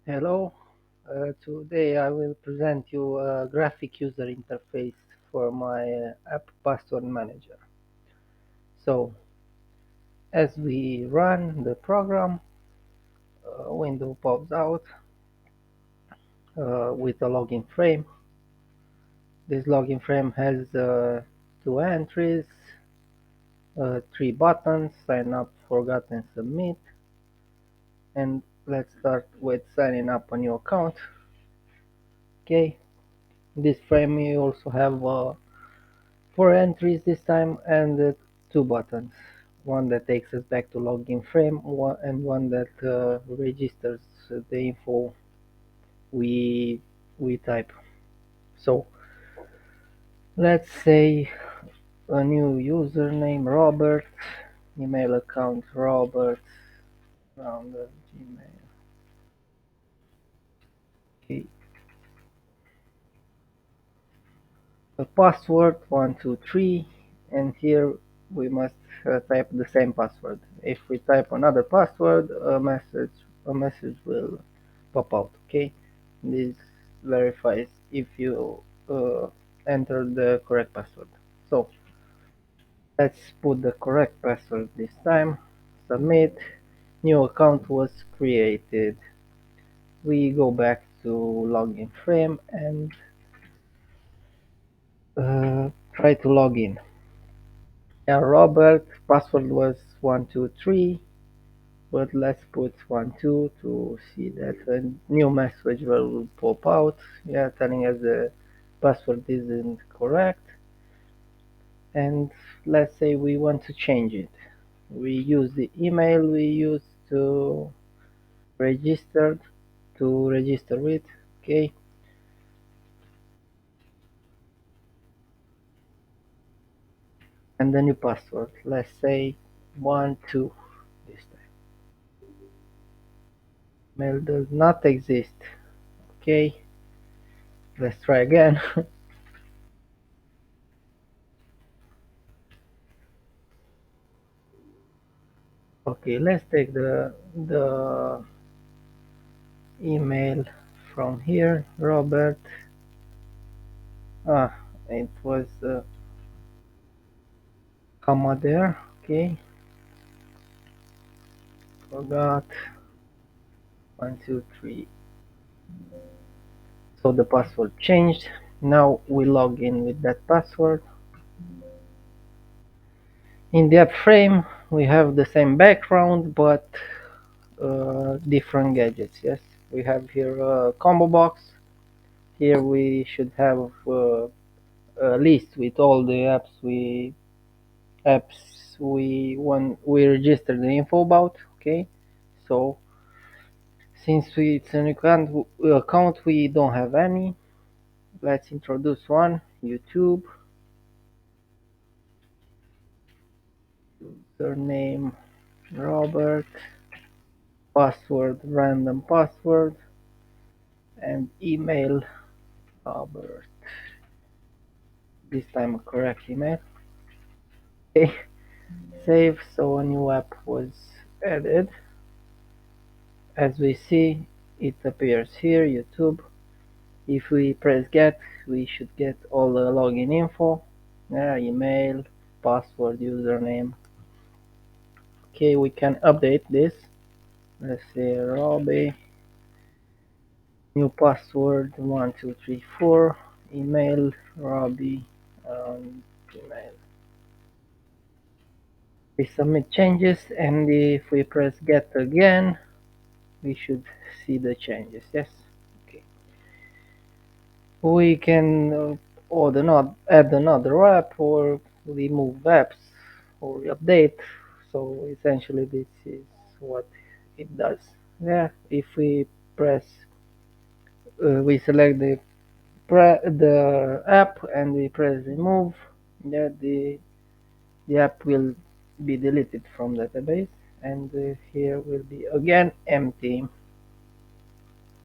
Hello, today I will present you a graphic user interface for my app password manager. So, as we run the program, a window pops out with a login frame. This login frame has two entries, three buttons: sign up, forgot, and submit. And let's start with signing up a new account. Okay, in this frame you also have four entries this time and two buttons. One that takes us back to login frame and one that registers the info we we type. So let's say a new username Robert, email account Robert around the Gmail. Okay. A password 123, and here we must type the same password. If we type another password, a message will pop out. Okay, this verifies if you uh, enter the correct password. So let's put the correct password this time. Submit. New account was created. We go back to login frame and try to log in. Yeah, Robert, password was 123, but let's put 12 to see that a new message will pop out. Yeah, telling us the password isn't correct. And let's say we want to change it. We use the email we used to register register with. Okay, and the new password. Let's say 12 this time. Mail does not exist. Okay, let's try again. Okay, let's take the email from here, Robert. Ah, it was comma there. Okay, forgot 123. So the password changed. Now we log in with that password. In the app frame, we have the same background but different gadgets. Yes, we have here a combo box. Here we should have a list with all the apps we when we register the info about. Okay, so since it's an account we don't have any, let's introduce one. YouTube, username Robert, password random password, and email Robert, this time a correct email. Okay, save. So a new app was added. As we see, it appears here, YouTube. If we press get, we should get all the login info, yeah, email, password, username. Okay, we can update this. Let's say Robbie, new password 1234, email Robbie, email. We submit changes, and if we press get again, we should see the changes. Yes. Okay. We can add another app or remove apps or update. So essentially this is what it does. Yeah, if we press, we select the app and we press remove, yeah, the app will be deleted from database, and here will be again empty.